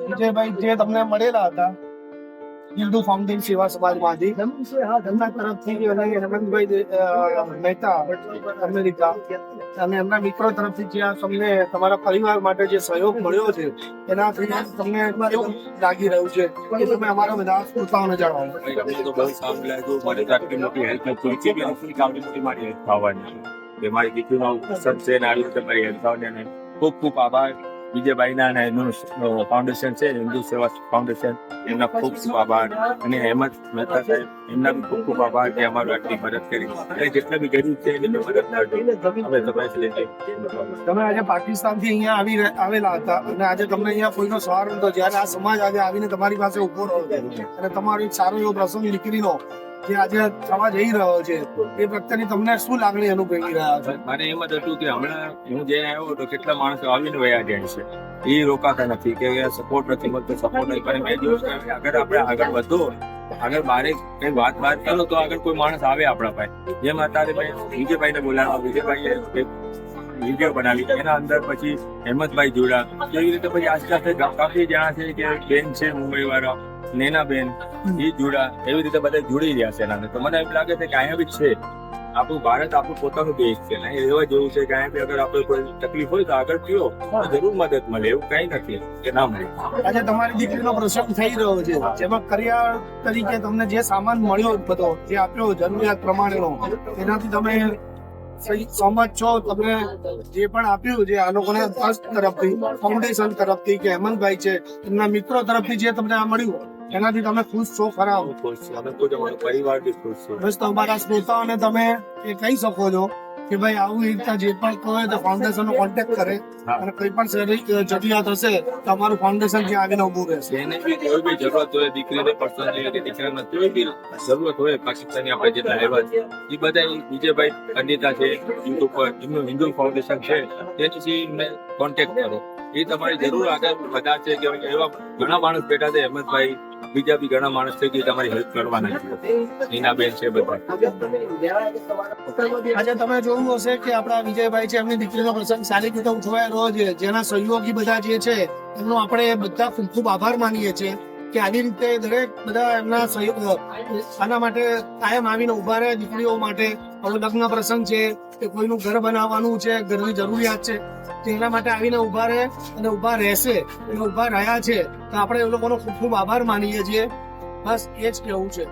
વિજયભાઈ જે તમને મળેલા હતા હિન્દુ ફાઉન્ડેશન સેવા સમાજમાંથી તેમના તરફથી અને હેમંતભાઈ મહેતા અમેરિકા અને એમના મિત્રો તરફથી જે તમને તમારા પરિવાર માટે જે સહયોગ મળ્યો છે એનાથી તમને કેવું લાગી રહ્યું છે એ તમે અમારા બધા શ્રોતાઓને જણાવો. તો બહુ સારું લાગ્યું. મને તો આટલી મોટી હેલ્પ જોઈતી બી નથી કે આટલી મોટી મારી હેલ્પ થવાની છે. મારી દીકરીનો સન છે ને આવી રીતે મારી હેલ્પ થવાની. ખૂબ ખૂબ આભાર વિજયભાઈના અને એમનું ફાઉન્ડેશન છે હિન્દુ સેવા ફાઉન્ડેશન, એમના ખૂબ ખૂબ આભાર. અને હેમંત મહેતા સાહેબ એમના બી ખૂબ ખૂબ આભાર કે અમારું આટલી મદદ કરી. અને જેટલા બી ગરીબ છે એની મદદ કરજો. તમે આજે પાકિસ્તાનથી અહીંયા આવેલા હતા અને આજે તમને અહીંયા કોઈનો સહારો નતો, જ્યારે આ સમાજ આજે આવીને તમારી પાસે ઉભો રહ્યો છે અને તમારો એક સારો એવો પ્રસંગ દીકરીનો જે આજે થવા જઈ રહ્યો છે એ પ્રત્યેની તમને શું લાગણી અનુભવી રહ્યા છે? મને એમ જ હતું કે હમણાં હું જે આવ્યો તો કેટલા માણસો આવીને વયા જાય છે, એ રોકાતા નથી કે સપોર્ટ નથી મળતો, સપોર્ટ નહીં કરે. મેં દિવસ આગળ આપણે આગળ વધો, આગળ મારે કઈ વાત કરો તો આગળ કોઈ માણસ આવે આપણા પાસે. જેમ અત્યારે મેં વિજયભાઈને બોલાવ્યા, વિજયભાઈએ વિડીયો બનાવી, એના અંદર પછી હેમંતભાઈ જોડા, એવી રીતે પછી આસ્તે આસ્તે કાફી જણા છે કે બેન છે મુંબઈ વાળા નેનાબેન એ જોડા, એવી રીતે બધા જોડી રહ્યા છે એના. તો મને એમ લાગે છે કે અહીંયા બી છે આપણું ભારત, આપણું પોતાનું દેશ છે ને, એવા જેવું છે કે અહીંયા બી અગર આપણે કોઈ તકલીફ હોય તો આગળ કયો જરૂર મદદ મળે, એવું કઈ નથી કે ના મળે. આજે તમારી દીકરીનો પ્રસંગ થઈ રહ્યો છે, જેમાં કરિયાળ તરીકે તમને જે સામાન મળ્યો બધો જે આપ્યો જરૂરિયાત પ્રમાણેનો, એનાથી તમે સહમત છો? તમને જે પણ આપ્યું જે આ લોકોને ટ્રસ્ટ તરફથી, ફાઉન્ડેશન તરફથી કે હેમંતભાઈ છે એમના મિત્રો તરફથી જે તમને આ મળ્યું એનાથી તમે ખુશ છો ખરા? ખુશ છું, અમે ખુદ અમારો પરિવાર બી ખુશ છે. બસ તમારા શ્રોતાઓને તમે એ કહી શકો છો કે ભાઈ આવું રીતના જે પણ કહો તો ફાઉન્ડેશનનો કોન્ટેક્ટ કરે અને કોઈ પણ જરૂરિયાત હશે તો અમારું ફાઉન્ડેશન ત્યાં આવીને ઉભું રહેશે. એને બી કોઈ બી જરૂરત હોય, દીકરીને પર્સનલી કે દીકરાને કોઈ બી જરૂરત હોય, પાકિસ્તાની આપણે જેટલા લેવા છે એ બધા વિજયભાઈ પંડિતા છે યુટ્યુબ પર, એમનું હિન્દુ ફાઉન્ડેશન છે, તેની કોન્ટેક્ટ કરો. એ તમારી જરૂર આગળ બધા છે કે એવા ઘણા માણસ બેઠા છે, હેમંતભાઈ બીજા બી ઘણા માણસ છે કે તમારી હેલ્પ કરવાના છે, નીનાબેન છે બધા. આજે તમે જોયું હશે કે આપણા વિજયભાઈ છે એમની દીકરીનો પ્રસંગ સારી રીતે ઉજવાઈ રહ્યો છે, જેના સહયોગી બધા જે છે એમનો આપણે બધા ખૂબ ખૂબ આભાર માનીએ છીએ કે આવી રીતે દરેક બધા એમના સહયોગ આના માટે કાયમ આવીને ઉભા રહે. દીકરીઓ માટે હવે લગ્ન પ્રસંગ છે કે કોઈનું ઘર બનાવવાનું છે, ઘરની જરૂરિયાત છે, તો એના માટે આવીને ઉભા રહે અને ઉભા રહેશે અને ઉભા રહ્યા છે તો આપણે એ લોકોનો ખૂબ ખૂબ આભાર માનીએ છીએ. બસ એ જ કહેવું છે.